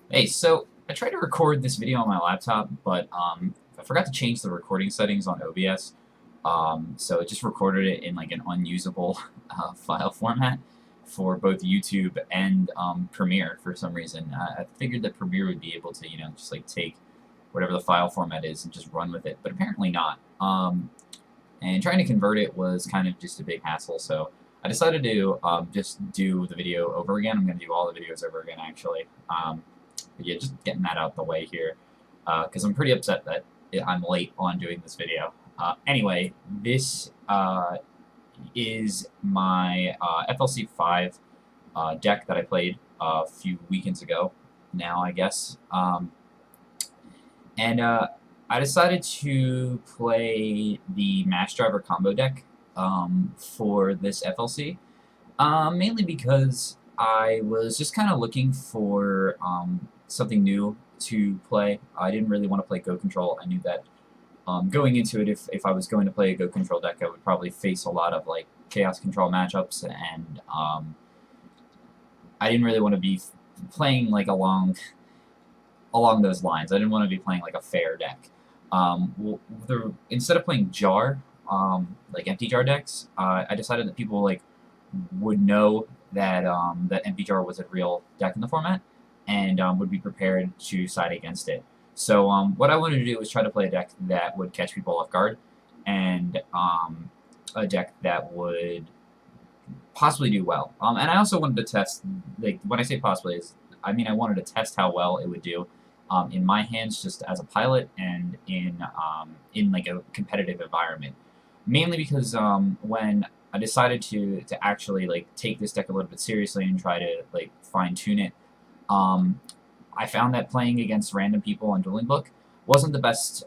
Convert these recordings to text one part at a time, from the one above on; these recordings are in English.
Hey, so I tried to record this video on my laptop, but I forgot to change the recording settings on OBS. So it just recorded it in like an unusable file format for both YouTube and Premiere for some reason. I figured that Premiere would be able to, just like take whatever the file format is and just run with it, but apparently not. And trying to convert it was kind of just a big hassle, so I decided to just do the video over again. I'm going to do all the videos over again, actually. But yeah, just getting that out the way here, because I'm pretty upset that I'm late on doing this video. Anyway, this is my FLC V deck that I played a few weekends ago now, I guess. And I decided to play the Mash Driver combo deck for this FLC, mainly because I was just kind of looking for something new to play. I didn't really want to play Go Control. I knew that going into it, if I was going to play a Go Control deck, I would probably face a lot of like Chaos Control matchups, and I didn't really want to be playing like along those lines. I didn't want to be playing like a fair deck. Instead of playing Jar, like empty Jar decks, I decided that people like would know that that empty Jar was a real deck in the format, and would be prepared to side against it. So what I wanted to do was try to play a deck that would catch people off guard, and a deck that would possibly do well. And I also wanted to test, like when I say possibly, I mean I wanted to test how well it would do in my hands, just as a pilot, and in like a competitive environment. Mainly because when I decided to actually like take this deck a little bit seriously and try to like fine tune it, I found that playing against random people on Dueling Book wasn't the best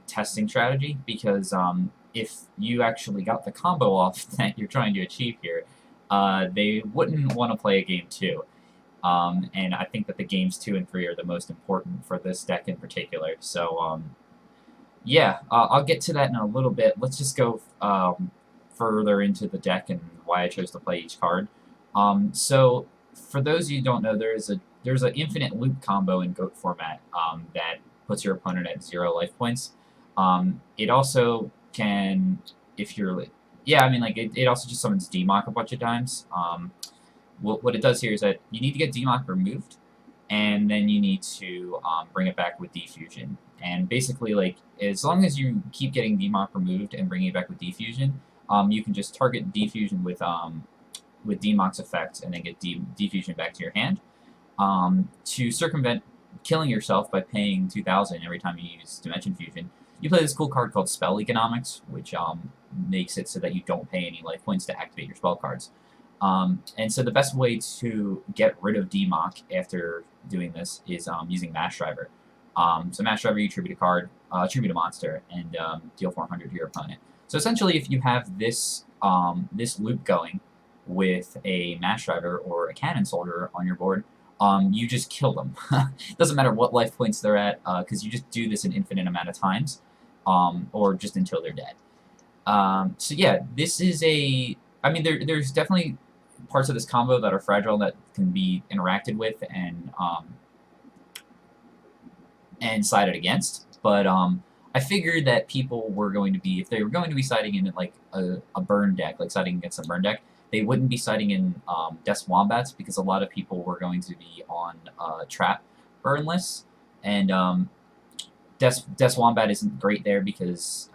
testing strategy, because if you actually got the combo off that you're trying to achieve here, they wouldn't want to play a game 2. And I think that the games 2 and 3 are the most important for this deck in particular. So yeah, I'll get to that in a little bit. Let's just go further into the deck and why I chose to play each card. So for those of you who don't know, there's an infinite loop combo in GOAT format that puts your opponent at 0 life points. It also can, if you're, yeah, I mean, like, it also just summons DMOC a bunch of times. What it does here is that you need to get DMOC removed, and then you need to bring it back with Defusion. And basically, like, as long as you keep getting DMOC removed and bringing it back with Defusion, you can just target Defusion with DMOC's effect, and then get Defusion back to your hand. To circumvent killing yourself by paying 2,000 every time you use Dimension Fusion, you play this cool card called Spell Economics, which makes it so that you don't pay any life points to activate your spell cards. And so the best way to get rid of DMOC after doing this is using Mash Driver. So Mash Driver, you tribute a card, tribute a monster, and deal 400 to your opponent. So essentially, if you have this this loop going with a Mash Driver or a Cannon Soldier on your board, you just kill them. Doesn't matter what life points they're at, because you just do this an infinite amount of times, or just until they're dead. So yeah, this is a... I mean, there's definitely parts of this combo that are fragile that can be interacted with and sided against, but I figured that people were going to be, if they were going to be siding in like a burn deck, like siding against a burn deck, they wouldn't be siding in Death Wombats, because a lot of people were going to be on trap burn lists, and Death Wombat isn't great there because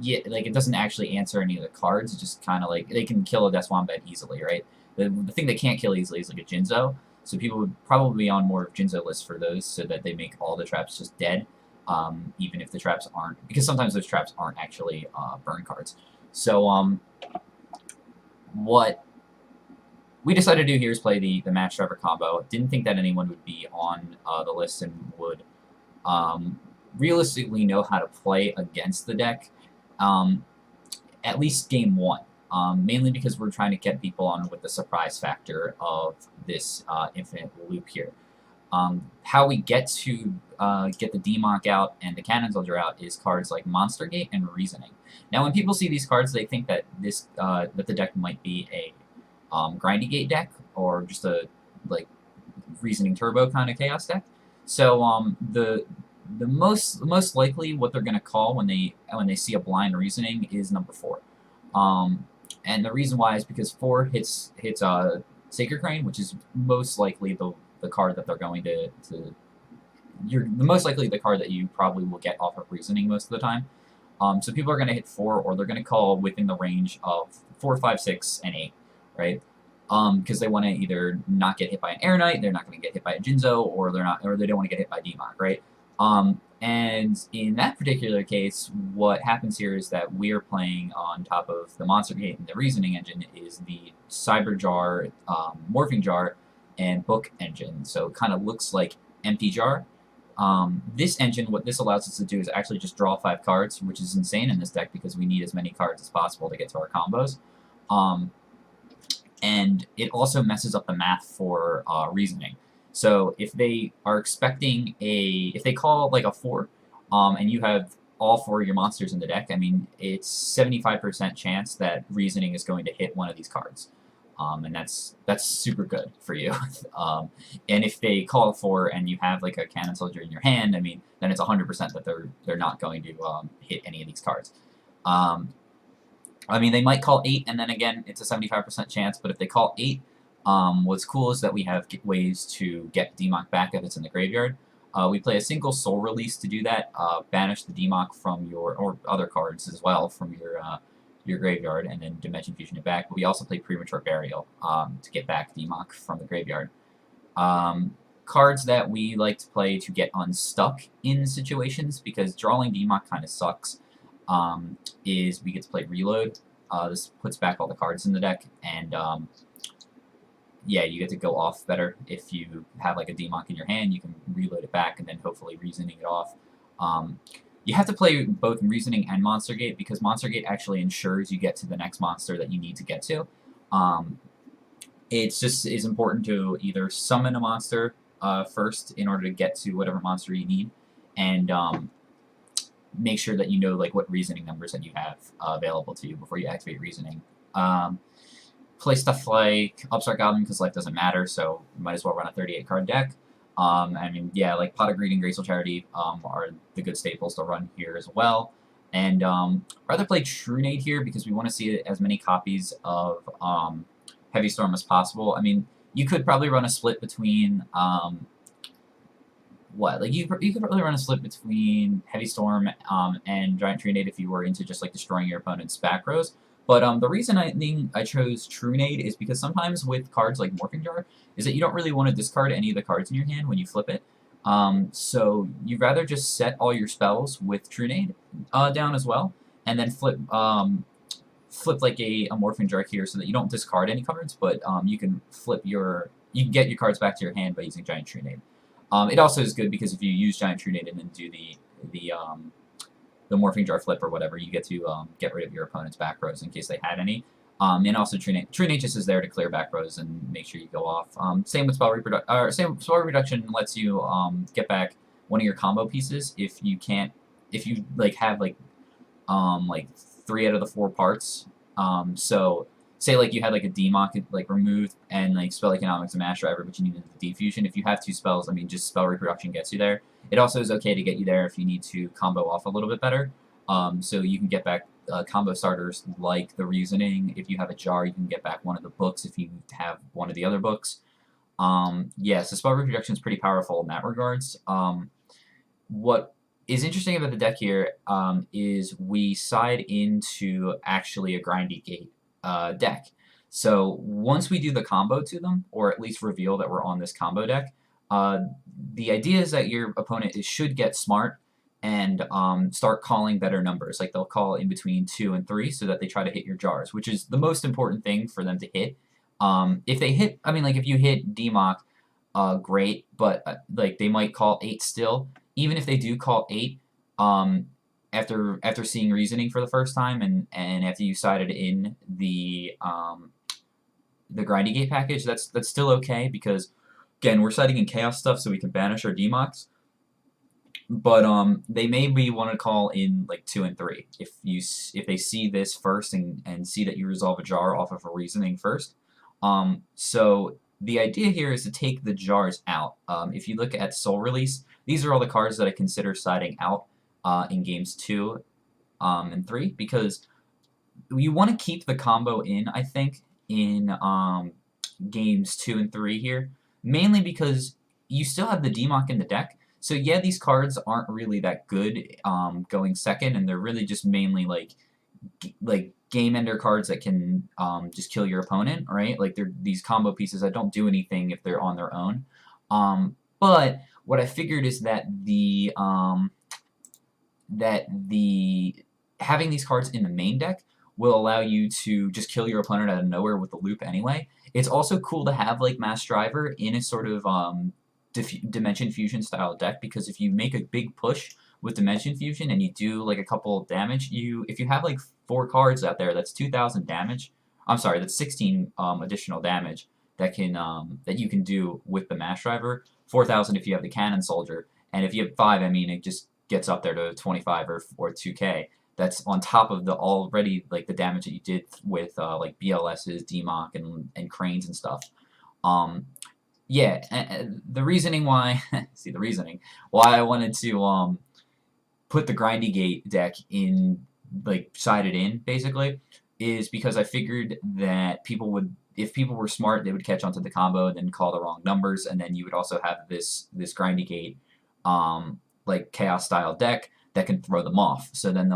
yeah, like it doesn't actually answer any of the cards. It's just kind of like they can kill a Death Wombat easily, right? The thing they can't kill easily is like a Jinzo. So people would probably be on more of Jinzo lists for those, so that they make all the traps just dead, even if the traps aren't, because sometimes those traps aren't actually burn cards. So what we decided to do here is play the Match Driver combo. Didn't think that anyone would be on the list and would realistically know how to play against the deck, at least game 1. Mainly because we're trying to get people on with the surprise factor of this infinite loop here. How we get to get the DMOC out and the Cannon Soldier out is cards like Monster Gate and Reasoning. Now, when people see these cards, they think that this that the deck might be a Grindy Gate deck, or just a like reasoning turbo kind of chaos deck. So the most likely what they're gonna call when they see a blind reasoning is number 4. And the reason why is because 4 hits Sacred Crane, which is most likely the card that they're going to you're the most likely the card that you probably will get off of reasoning most of the time. So people are going to hit 4, or they're going to call within the range of 4, 5, 6, and 8, right? Because they want to either not get hit by an Air Knight, they're not going to get hit by a Jinzo, or they don't want to get hit by DMOC, right? And in that particular case, what happens here is that we're playing on top of the Monster Gate, and the Reasoning engine is the Cyber Jar, Morphing Jar, and Book engine. So it kind of looks like Empty Jar. This engine, what this allows us to do is actually just draw 5 cards, which is insane in this deck because we need as many cards as possible to get to our combos. And it also messes up the math for reasoning. So if they are expecting if they call like a 4, and you have all 4 of your monsters in the deck, I mean, it's 75% chance that reasoning is going to hit one of these cards. And that's super good for you. And if they call for and you have like a Cannon Soldier in your hand, I mean, then it's 100% that they're not going to hit any of these cards. I mean, they might call 8, and then again, it's a 75% chance. But if they call 8, what's cool is that we have ways to get DMOC back if it's in the graveyard. We play a single Soul Release to do that. Banish the DMOC from or other cards as well from your graveyard, and then Dimension Fusion it back. But we also play Premature Burial to get back DMOC from the graveyard. Cards that we like to play to get unstuck in situations, because drawing DMOC kind of sucks, is we get to play Reload. This puts back all the cards in the deck, and yeah, you get to go off better. If you have like a DMOC in your hand, you can reload it back and then hopefully reasoning it off. You have to play both Reasoning and Monster Gate, because Monster Gate actually ensures you get to the next monster that you need to get to. It's just is important to either summon a monster first in order to get to whatever monster you need, and make sure that you know like what reasoning numbers that you have available to you before you activate Reasoning. Play stuff like Upstart Goblin because life doesn't matter, so you might as well run a 38 card deck. I mean, yeah, like Pot of Greed and Graceful Charity are the good staples to run here as well. And rather play Trunade here because we want to see as many copies of Heavy Storm as possible. I mean, you could probably run a split between you could probably run a split between Heavy Storm and Giant Trunade if you were into just like destroying your opponent's back rows. But the reason I chose Trunade is because sometimes with cards like Morphing Jar is that you don't really want to discard any of the cards in your hand when you flip it. So you'd rather just set all your spells with Trunade down as well, and then flip like a Morphing Jar here so that you don't discard any cards, but you can get your cards back to your hand by using Giant Trunade. It also is good because if you use Giant Trunade and then do the Morphing Jar flip or whatever, you get to get rid of your opponent's back rows in case they had any. And also Trunade just is there to clear back rows and make sure you go off. Same with Spell Reproduction lets you get back one of your combo pieces if you like have like 3 out of the 4 parts. So say like you had like a DMOC like removed and like Spell Economics and Mash Driver, but you needed the Defusion. If you have 2 spells, I mean, just Spell Reproduction gets you there. It also is okay to get you there if you need to combo off a little bit better. So you can get back combo starters like the Reasoning. If you have a Jar, you can get back one of the books if you have one of the other books. Yeah, so Spell Reproduction is pretty powerful in that regards. What is interesting about the deck here is we side into actually a Grindy Gate deck. So once we do the combo to them, or at least reveal that we're on this combo deck, the idea is that your opponent should get smart and start calling better numbers. Like they'll call in between 2 and 3 so that they try to hit your jars, which is the most important thing for them to hit. If they hit, I mean, like if you hit DMOC, great, but like they might call 8 still. Even if they do call 8, after seeing Reasoning for the first time and after you sided in the Grindy Gate package, that's still okay because again we're siding in Chaos stuff so we can banish our DMOCs. But they maybe want to call in like 2 and 3 if they see this first and see that you resolve a jar off of a Reasoning first. So the idea here is to take the jars out. If you look at Soul Release, these are all the cards that I consider siding out in games 2 and 3, because you want to keep the combo in, I think, in games 2 and 3 here, mainly because you still have the DMOC in the deck. So yeah, these cards aren't really that good going second, and they're really just mainly like game ender cards that can just kill your opponent, right? Like they're these combo pieces that don't do anything if they're on their own. But what I figured is that the having these cards in the main deck will allow you to just kill your opponent out of nowhere with the loop anyway. It's also cool to have like Mass Driver in a sort of Dimension Fusion style deck, because if you make a big push with Dimension Fusion and you do like a couple of damage, if you have like 4 cards out there, that's 2,000 damage. I'm sorry, that's 16 additional damage that you can do with the Mass Driver. 4,000 if you have the Cannon Soldier, and if you have 5, I mean, it just gets up there to 25 or 2K. That's on top of the already like the damage that you did with like BLSs, DMOC, and Cranes and stuff. Yeah, the reasoning why see the reasoning why I wanted to put the Grindy Gate deck in, like sided in basically, is because I figured that if people were smart, they would catch onto the combo and then call the wrong numbers, and then you would also have this Grindy Gate like chaos style deck that can throw them off. So then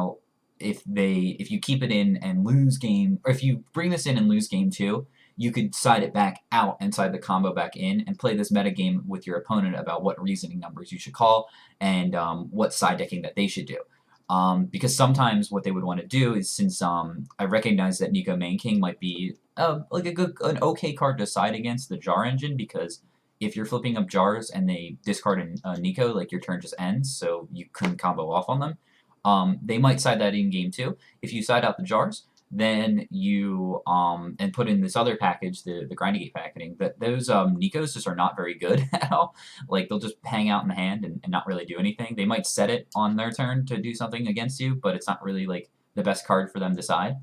if you keep it in and lose game, or if you bring this in and lose game 2, you could side it back out and side the combo back in and play this meta game with your opponent about what reasoning numbers you should call and what side decking that they should do. Because sometimes what they would want to do is, since I recognize that Nico Main King might be like an okay card to side against the Jar Engine, because if you're flipping up jars and they discard a Nico, like your turn just ends, so you couldn't combo off on them. They might side that in game 2. If you side out the jars, then you and put in this other package, the Grindy Gate packaging, that those Nikos just are not very good at all. Like they'll just hang out in the hand and not really do anything. They might set it on their turn to do something against you, but it's not really like the best card for them to side.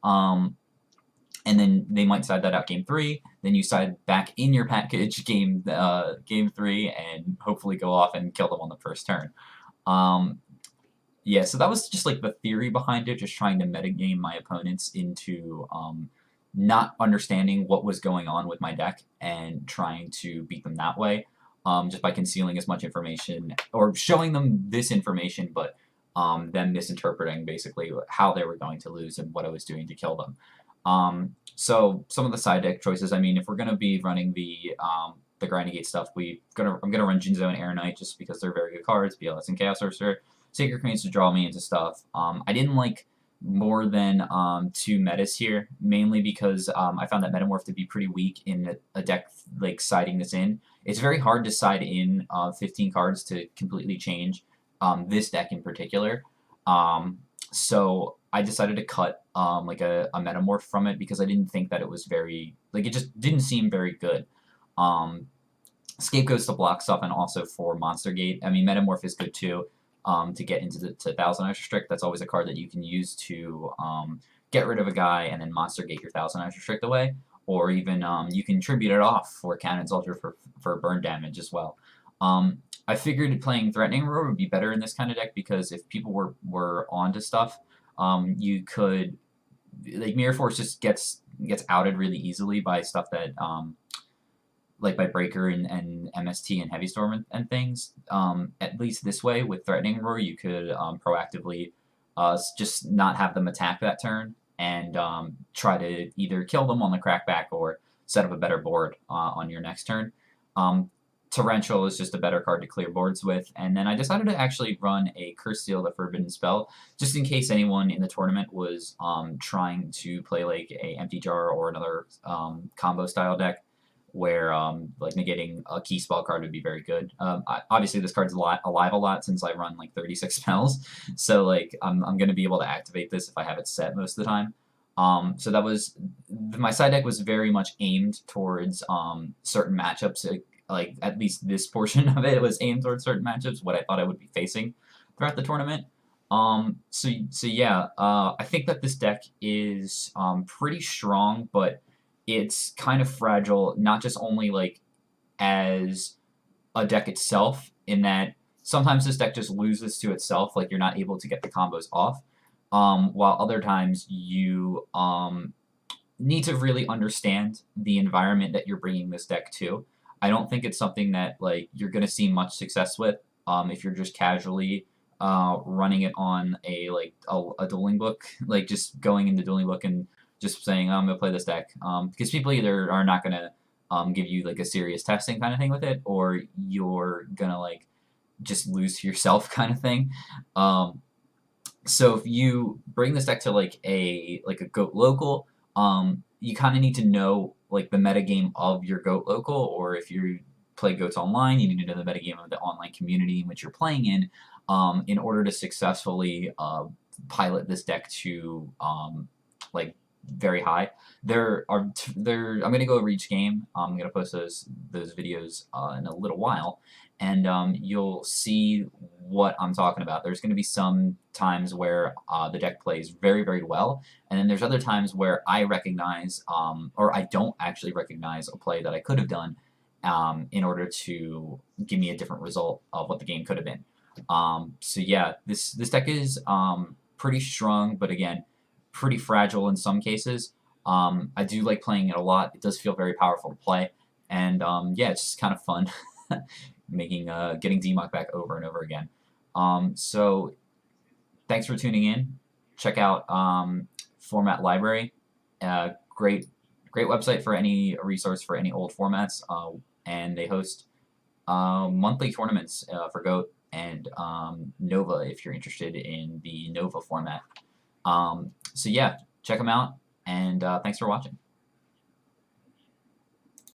And then they might side that out game 3. Then you side back in your package game 3 and hopefully go off and kill them on the first turn. Yeah, so that was just like the theory behind it, just trying to metagame my opponents into not understanding what was going on with my deck and trying to beat them that way, just by concealing as much information or showing them this information, but them misinterpreting basically how they were going to lose and what I was doing to kill them. So some of the side deck choices, I mean, if we're going to be running the Grindy Gate stuff, I'm gonna run Jinzo and Air Knight just because they're very good cards, BLS and Chaos Sorcerer. Sacred Cranes to draw me into stuff. I didn't like more than 2 metas here, mainly because I found that Metamorph to be pretty weak in a deck like siding this in. It's very hard to side in 15 cards to completely change this deck in particular. So I decided to cut like a Metamorph from it because I didn't think that it was very, like it just didn't seem very good. Scapegoats to block stuff, and also for Monster Gate. I mean, Metamorph is good too. To get into the 1,000 Ice Restrict, that's always a card that you can use to get rid of a guy and then Monster Gate your 1,000 Ice Restrict away, or even you can tribute it off for Cannon Soldier for burn damage as well. I figured playing Threatening Roar would be better in this kind of deck because if people were onto stuff, you could, like, Mirror Force just gets outed really easily by stuff that like by Breaker and MST and Heavy Storm and things. At least this way, with Threatening Roar, you could proactively just not have them attack that turn and try to either kill them on the crackback or set up a better board on your next turn. Torrential is just a better card to clear boards with, and then I decided to actually run a Curse Seal, the Forbidden Spell, just in case anyone in the tournament was trying to play like a Empty Jar or another combo style deck, where like negating a key spell card would be very good. Obviously this card's alive a lot since I run like 36 spells, so like I'm going to be able to activate this if I have it set most of the time. So that was, my side deck was very much aimed towards certain matchups, like at least this portion of it was aimed towards certain matchups, what I thought I would be facing throughout the tournament. So yeah, I think that this deck is pretty strong, but it's kind of fragile, not just only like as a deck itself, in that sometimes this deck just loses to itself, like you're not able to get the combos off, while other times you need to really understand the environment that you're bringing this deck to. I don't think it's something that like you're going to see much success with if you're just casually running it on a dueling book, like just going into dueling book and just saying, I'm going to play this deck. Because people either are not going to give you like a serious testing kind of thing with it, or you're going to like just lose to yourself kind of thing. So if you bring this deck to like a GOAT local, you kind of need to know like the metagame of your GOAT local, or if you play GOATs online, you need to know the metagame of the online community in which you're playing in order to successfully pilot this deck to like very high. I'm gonna go over each game. I'm gonna post those videos in a little while, and you'll see what I'm talking about. There's gonna be some times where the deck plays very, very well, and then there's other times where I recognize or I don't actually recognize a play that I could have done in order to give me a different result of what the game could have been. So yeah, this deck is pretty strong, but again, pretty fragile in some cases. I do like playing it a lot. It does feel very powerful to play, and yeah, it's just kind of fun getting DMOC back over and over again. So thanks for tuning in. Check out Format Library. Great website for any resource for any old formats, and they host monthly tournaments for GOAT and Nova if you're interested in the Nova format. So yeah, check them out, and thanks for watching.